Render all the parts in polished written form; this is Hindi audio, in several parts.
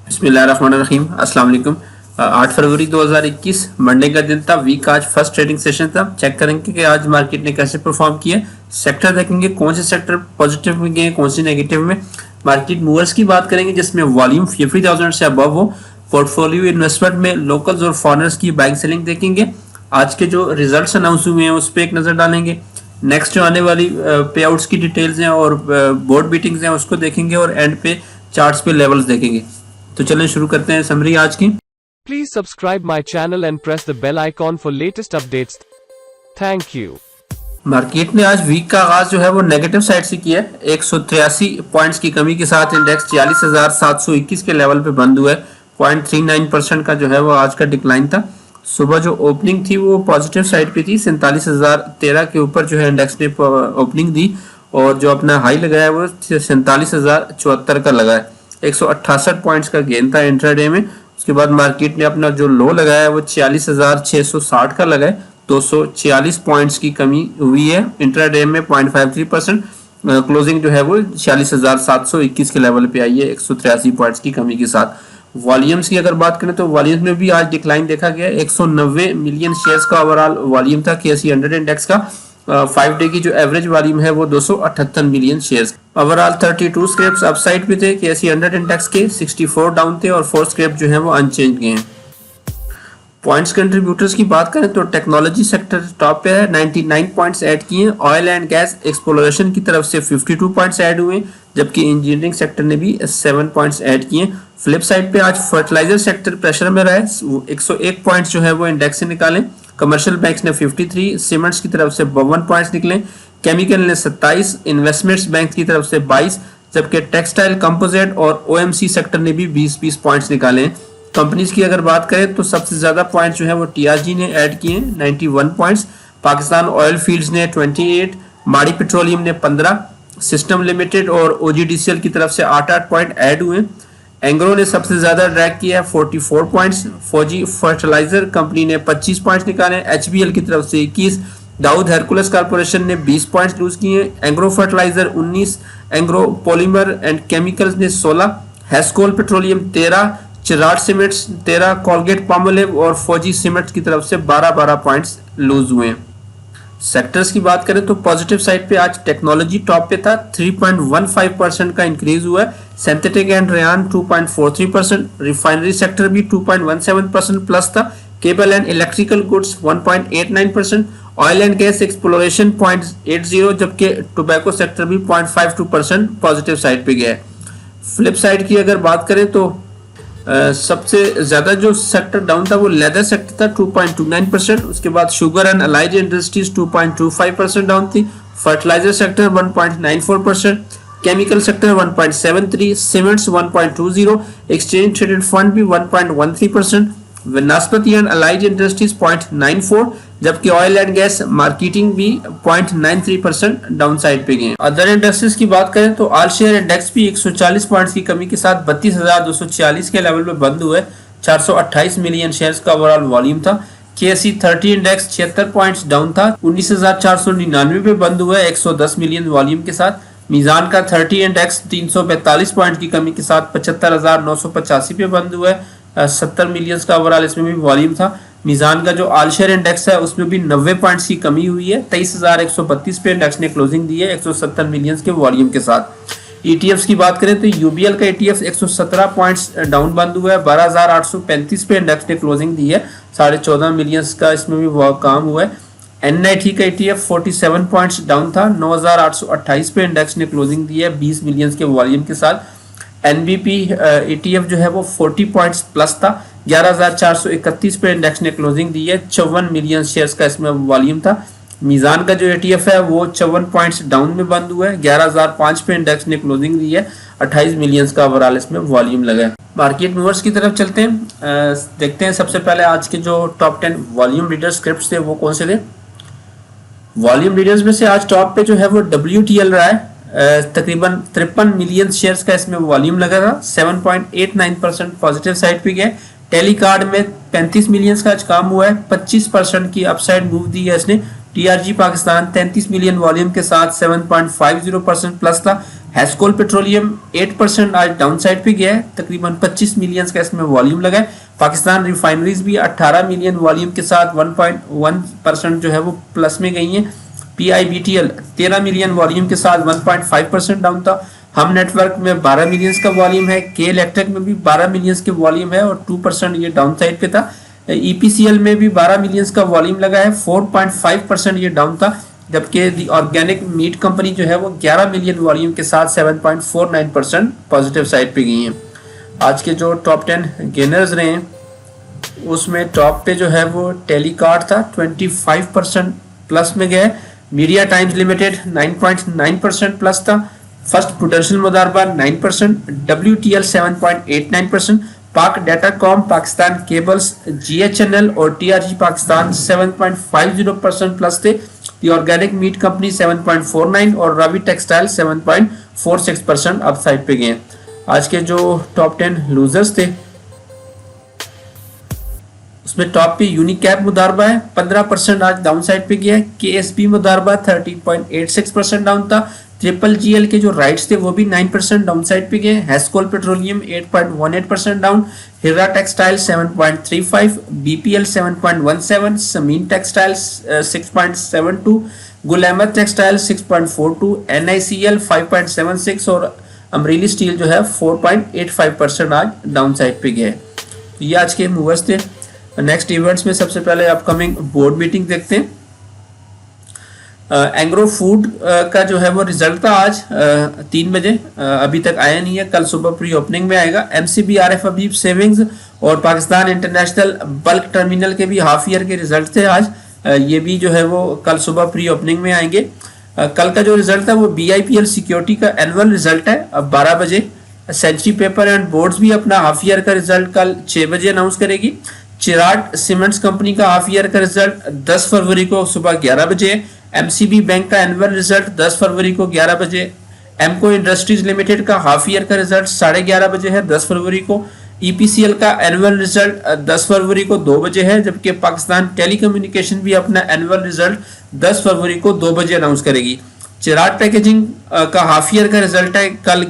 बिस्मिल्लाहिर्रहमानिर्रहीम। अस्सलाम वालेकुम। 8 फरवरी 2021 मंडे का दिन था। वीक आज फर्स्ट ट्रेडिंग सेशन था। चेक करेंगे कि आज मार्केट ने कैसे परफॉर्म किया। सेक्टर देखेंगे कौन से सेक्टर पॉजिटिव में गए, कौन से नेगेटिव में। मार्केट मूवर्स की बात करेंगे जिसमें वॉल्यूम 50,000 से अबव हो। पोर्टफोलियो इन्वेस्टमेंट में लोकल्स और फॉरेनर्स की बाइंग सेलिंग देखेंगे। आज के जो रिजल्ट्स अनाउंस हुए हैं उस पर एक नज़र डालेंगे। नेक्स्ट जो आने वाली पे आउट्स की डिटेल्स हैं और बोर्ड मीटिंग्स हैं उसको देखेंगे और एंड पे चार्ट्स पे लेवल्स देखेंगे। तो चलें शुरू करते हैं समरी आज की। Please subscribe my channel and press the bell icon for latest updates. Thank you. Market ने आज वीक का आगाज जो है वो नेगेटिव साइड से किया है। 183 पॉइंट्स की कमी के साथ इंडेक्स 46,721 के लेवल पे बंद हुआ है। 0.39% का जो है वो आज का डिक्लाइन था। सुबह जो ओपनिंग थी वो पॉजिटिव साइड पे थी। 47,013 के ऊपर जो है इंडेक्स ने ओपनिंग दी और जो अपना हाई लगाया वो 47,074 का लगा है। 168 पॉइंट्स का गेन था इंट्राडे में। उसके बाद मार्केट ने अपना जो लो लगाया वो 46,660 का लगा है। 246 पॉइंट्स की कमी हुई है इंट्राडे में 0.53%। क्लोजिंग जो है वो 46,721 के लेवल पे आई है 183 पॉइंट्स की कमी के साथ। वॉल्यूम्स की अगर बात करें तो वॉल्यूम्स में भी आज डिक्लाइन देखा गया। 190 मिलियन शेयर्स का ओवरऑल वॉल्यूम था KSE 100 इंडेक्स का। 5 डे की जो एवरेज वॉल्यूम है वो 278 million shares. Overall 32 scraps upside पे थे KSE 100 इंडेक्स के, 64 डाउन थे और 4 स्क्रैप जो है वो अनचेंज गए हैं। पॉइंट्स कंट्रीब्यूटर्स की बात करें तो टेक्नोलॉजी सेक्टर टॉप पे है, 99 पॉइंट्स ऐड किए हैं। ऑयल एंड गैस एक्सप्लोरेशन की तरफ से 52 पॉइंट्स ऐड हुए, जबकि इंजीनियरिंग सेक्टर ने भी 7 पॉइंट्स ऐड किए। फ्लिप साइड पे आज फर्टिलाइजर सेक्टर प्रेशर में रहा है। 101 पॉइंट्स जो है वो इंडेक्स से निकाले। कमर्शियल बैंक्स ने 53, सीमेंट्स की तरफ से 52 पॉइंट्स निकले, केमिकल ने 27, इन्वेस्टमेंट्स बैंक की तरफ से 22, जबकि टेक्सटाइल, कंपोजिट और OMC सेक्टर ने भी 20-20 पॉइंट्स निकाले हैं। कंपनीज की अगर बात करें तो सबसे ज्यादा पॉइंट्स जो है वो TRG ने ऐड किए 91 पॉइंट्स, पाकिस्तान ऑयल फील्ड्स ने 28, माड़ी पेट्रोलियम ने 15, सिस्टम लिमिटेड और OGDCL की तरफ से 8-8 पॉइंट ऐड हुए। एंग्रो ने सबसे ज्यादा ड्रैग किया है 44 पॉइंट्स। फौजी फर्टिलाइजर कंपनी ने 25 पॉइंट्स निकाले, HBL की तरफ से 21, दाऊद हेरकुलस कॉर्पोरेशन ने 20 पॉइंट्स लूज किए, Engro fertiliser 19, Engro polymer and chemicals ने 16, Hascol petroleum 13, Cherat cements 13, Colgate Palmolive और फौजी सीमेंट्स की तरफ से 12-12 पॉइंट्स लूज हुए। सेक्टर्स की बात करें तो पॉजिटिव साइड पे आज टेक्नोलॉजी टॉप पे था, 3.15% का इंक्रीज हुआ है। Synthetic and rayon 2.43%, refinery sector भी 2.17% प्लस था। Cable and electrical goods 1.89%, oil and gas exploration 0.80, जबकि टोबैको सेक्टर भी 0.52% पॉजिटिव साइड पे गया है। फ्लिप साइड की अगर बात करें तो सबसे ज्यादा जो सेक्टर डाउन था वो लेदर सेक्टर था 2.29%। उसके बाद sugar and allied industries 2.25% down थी। Fertiliser sector 1.94%, chemical sector 1.73, cements 1.20, exchange traded fund भी 1.13%, वनस्पति एंड अलाइड इंडस्ट्रीज 0.94, जबकि ऑयल एंड गैस मार्केटिंग भी 0.93% डाउन साइड पे गए। अदर इंडस्ट्रीज की बात करें तो ऑल शेयर इंडेक्स भी 140 पॉइंट्स की कमी के साथ 32,246 के लेवल पे बंद हुए। 428 मिलियन शेयर्स का ओवरऑल वॉल्यूम था। KSE 30 इंडेक्स 76 पॉइंट्स डाउन था, 19,499 पे बंद हुआ है 110 मिलियन वॉल्यूम के साथ। मीजान का 30 इंडेक्स 342 पॉइंट की कमी के साथ 75,985 पे बंद हुआ है। 70 मिलियन का ओवरऑल इसमें भी वॉल्यूम था। मीजान का जो ऑल शेयर इंडेक्स है उसमें भी 90 पॉइंट्स की कमी हुई है। 23,132 पे इंडेक्स ने क्लोजिंग दी है 170 मिलियन के वॉल्यूम के साथ। ETFs की बात करें तो UBL का ETF 117 पॉइंट्स डाउन बंद हुआ है। 12,835 पे इंडेक्स ने क्लोजिंग दी है, 14.5 मिलियन का इसमें भी काम हुआ है। NIT का ETF 47 पॉइंट्स डाउन था, 9,828 पे इंडेक्स ने क्लोजिंग दी है 20 मिलियन के वॉल्यूम के साथ। NBP ETF जो है वो 40 पॉइंट्स प्लस था, 11,431 पे इंडेक्स ने क्लोजिंग दी है, 54 मिलियन शेयर्स का इसमें वॉल्यूम था। मीजान का जो ETF है वो 54 पॉइंट्स डाउन में बंद हुआ है, 11,005 पे इंडेक्स ने क्लोजिंग दी है, 28 मिलियन का ओवरऑल इसमें वॉल्यूम लगा है। मार्केट मूवर्स की तरफ चलते हैं, देखते हैं सबसे पहले आज के जो टॉप 10 वॉल्यूम लीडर स्क्रिप्ट्स थे वो कौन से थे। वॉल्यूम लीडर्स में से आज टॉप पे जो है वो WTL रहा है, तकरीबन 53 मिलियन शेयर्स का इसमें वॉल्यूम लगा था, 7.89% पॉजिटिव साइड पे गया। टेलीकार्ड में 35 मिलियन का आज काम हुआ है, 25% की अपसाइड मूव दी है इसने, टीआरजी पाकिस्तान 33 मिलियन वॉल्यूम के साथ 7.50% प्लस था। हेस्कोल पेट्रोलियम 8% आज डाउन साइड पे गया है, तकरीबन 25 मिलियन का इसमें वॉल्यूम लगा है। पाकिस्तान रिफाइनरीज भी 18 मिलियन वॉल्यूम के साथ 1.1% जो है वो प्लस में गई है। पीआईबीटीएल 13 मिलियन वॉल्यूम के साथ 1.5% डाउन था। हम नेटवर्क में 12 मिलियन का वॉल्यूम है, के इलेक्ट्रिक में भी 12 मिलियन के वॉल्यूम है और 2% ये डाउन साइड पे था। ईपीसीएल में भी 12 मिलियन का वॉल्यूम लगा है, 4.5% ये डाउन था, जबकि दी ऑर्गेनिक मीट कंपनी जो है वो 11 मिलियन वॉल्यूम के साथ 7.49% पॉजिटिव साइड पे गई है। आज के जो टॉप 10 गेनर्स रहे हैं उसमें टॉप पे जो है वो टेलीकार्ड था, 25% प्लस में गया। मीडिया टाइम्स लिमिटेड 9.9% प्लस था। फर्स्ट प्रूडेंशियल मुदारबा 9%, WTL 7.89%, पाक डाटाकॉम, पाकिस्तान केबल्स, GHNL और TRG पाकिस्तान 7.50% प्लस थे। दी ऑर्गेनिक मीट कंपनी 7.49 और रवि टेक्सटाइल 7.46% अप साइड पे गए। आज के जो टॉप 10 लूजर्स थे उसमें टॉप पे यूनिकैप मुदारबा है, 15% आज डाउन साइड पे गया है। KSB मुदारबा 30.86% डाउन था। ट्रिपल GL के जो राइट्स थे वो भी 9% डाउन साइड पे गए। Hascol petroleum 8.18% down. Hira textile 7.35, BPL 7.17, Samin textile 6.72, Gul Ahmad textile 6.42, NICL 5.76 और अमरीली स्टील जो है 4.85% आज डाउन साइड पे गए। तो ये आज के मूवर्स थे। नेक्स्ट इवेंट्स में सबसे पहले अपकमिंग बोर्ड मीटिंग देखते हैं। एंग्रो फूड का जो है वो रिजल्ट था आज 3 बजे, अभी तक आया नहीं है, कल सुबह प्री ओपनिंग में आएगा। MCBRF अबीब सेविंग्स और पाकिस्तान इंटरनेशनल बल्क टर्मिनल के भी हाफ ईयर के रिजल्ट थे आज, ये भी जो है वो कल सुबह प्री ओपनिंग में आएंगे। कल का जो रिजल्ट था वो BIPL सिक्योरिटी का एनुअल रिजल्ट है, अब 12 बजे। सेंचुरी पेपर एंड बोर्ड्स भी अपना हाफ ईयर का रिजल्ट कल 6 बजे अनाउंस करेगी। चिराग सीमेंट्स कंपनी का हाफ ईयर का रिजल्ट 10 फरवरी को सुबह 11 बजे। MCB बैंक का एनुअल रिजल्ट 10 फरवरी को 11 बजे। एमको इंडस्ट्रीज लिमिटेड का हाफ ईयर का रिजल्ट 11:30 बजे है 10 फरवरी को। EPCL का एनुअल रिजल्ट 10 फरवरी को 2 बजे है, जबकि पाकिस्तान टेलीकम्युनिकेशन भी अपना एनुअल रिजल्ट 10 फरवरी को 2 बजे अनाउंस करेगी। चिराग पैकेजिंग का हाफ ईयर का रिजल्ट है कल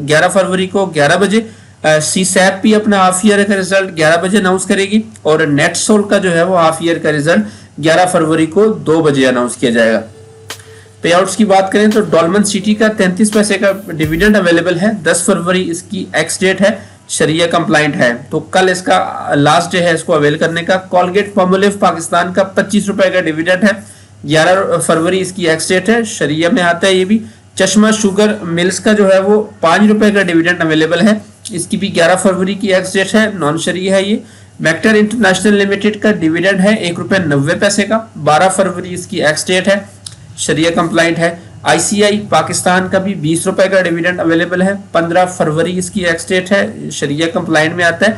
11 फरवरी को 11 बजे। CSAP भी अपना हाफ ईयर का रिजल्ट 11 बजे अनाउंस करेगी और नेटसोल का जो है वो हाफ ईयर का रिजल्ट 11 फरवरी को 2 बजे अनाउंस किया जाएगा। पे आउट्स की बात करें तो डॉल्मन सिटी का 33 पैसे का डिविडेंड अवेलेबल है, 10 फरवरी इसकी एक्स डेट है, शरिया कंप्लाइंट है, तो कल इसका लास्ट डे है इसको अवेल करने का। कॉलगेट पामोलिव पाकिस्तान का 25 रुपए का डिविडेंड है, 11 फरवरी इसकी एक्स डेट है, शरिया में आता है ये भी। चश्मा शुगर मिल्स का जो है वो 5 रुपए का डिविडेंड अवेलेबल है, इसकी भी 11 फरवरी की एक्स डेट है, नॉन शरिया है ये। मैक्टर इंटरनेशनल लिमिटेड का डिविडेंड है 1 रुपये 90 पैसे का, 12 फरवरी इसकी एक्स डेट है, शरिया कंप्लाइंट है। ICI पाकिस्तान का भी 20 रुपए का डिविडेंड अवेलेबल है, 15 फरवरी इसकी एक्स डेट है, शरिया कंप्लाइंट में आता है।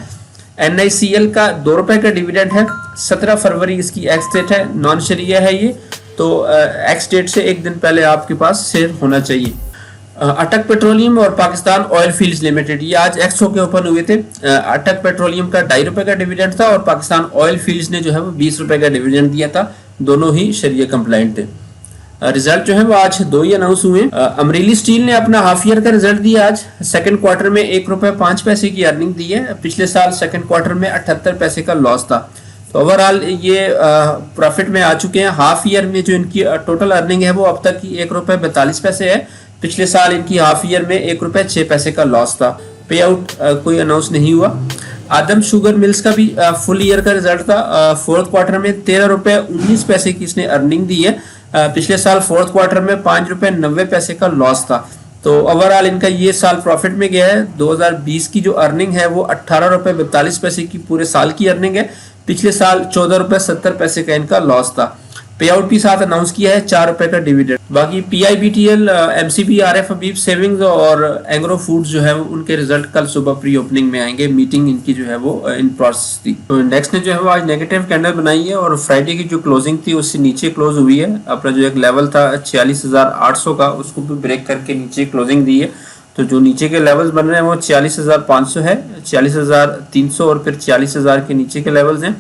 NICL का 2 रुपए का डिविडेंड है, 17 फरवरी इसकी एक्स डेट है, नॉन शरिया है ये, तो एक्स डेट से एक दिन पहले आपके पास शेयर होना चाहिए। अटक पेट्रोलियम और पाकिस्तान ऑयल फील्ड्स लिमिटेड ये आज एक्सो के ओपन हुए थे। अटक पेट्रोलियम का 2.5 रुपए का डिविडेंड था और पाकिस्तान ऑयल फील्ड्स ने जो है वो 20 रुपए का डिविडेंड दिया था, दोनों ही शरिया कंप्लाइंट थे। रिजल्ट जो है वो आज 2 ही अनाउंस हुए। अमरीली स्टील ने अपना हाफ ईयर का रिजल्ट दिया आज, सेकंड क्वार्टर में 1 रुपये 5 पैसे की अर्निंग दी है, पिछले साल सेकंड क्वार्टर में 78 पैसे का लॉस था, तो ओवरऑल ये प्रॉफिट में आ चुके हैं। हाफ ईयर में जो इनकी टोटल अर्निंग है वो अब तक की 1 रुपये 42 पैसे है, पिछले साल इनकी हाफ ईयर में 1 रुपये 6 पैसे का लॉस था। पे आउट कोई अनाउंस नहीं हुआ। आदम शुगर मिल्स का भी फुल ईयर का रिजल्ट था, फोर्थ क्वार्टर में 13 रुपये 19 पैसे की इसने अर्निंग दी है, पिछले साल फोर्थ क्वार्टर में 5 रुपये 90 पैसे का लॉस था, तो ओवरऑल इनका ये साल प्रॉफिट में गया है। 2020 की जो अर्निंग है वो 18 रुपये 42 पैसे की पूरे साल की अर्निंग है, पिछले साल 14 रुपये 70 पैसे का इनका लॉस था। पे आउट भी साथ अनाउंस किया है 4 रुपए का डिविडेंड। बाकी PIBTL, MCBRF अबीब सेविंग्स और एंग्रो फूड्स जो है उनके रिजल्ट कल सुबह प्री ओपनिंग में आएंगे, मीटिंग इनकी जो है वो इन प्रोसेस थी। तो इंडेक्स ने जो है वो आज नेगेटिव कैंडल बनाई है और फ्राइडे की जो क्लोजिंग थी उससे नीचे क्लोज हुई है, अपना जो एक लेवल था 46,800 का उसको भी ब्रेक करके नीचे क्लोजिंग दी है, तो जो नीचे के लेवल्स बन रहे हैं वो 46,500 है, 46,300 और फिर 40,000 के नीचे के लेवल्स हैं,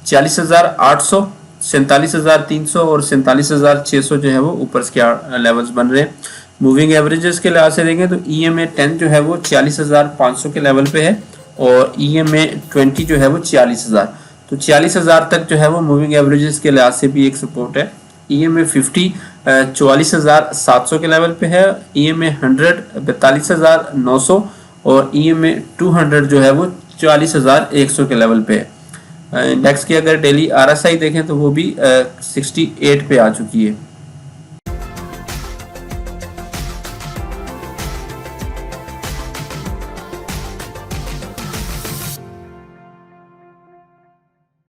40,800, 47,300 और 47,600 जो है वो ऊपर के लेवल्स बन रहे हैं। मूविंग एवरेजेस के लिहाज से देखें तो EMA 10 जो है वो 46,500 के लेवल पे है और EMA 20 जो है वो 40,000। तो 40,000 तक जो है वो मूविंग एवरेजेस के लिहाज से भी एक सपोर्ट है। EMA 50 44,700 के लेवल पे है। EMA 100 42,900 और EMA 200 जो है वो 40,100 के लेवल पे है। इंडेक्स की अगर डेली RSI देखें तो वो भी 68 पे आ चुकी है।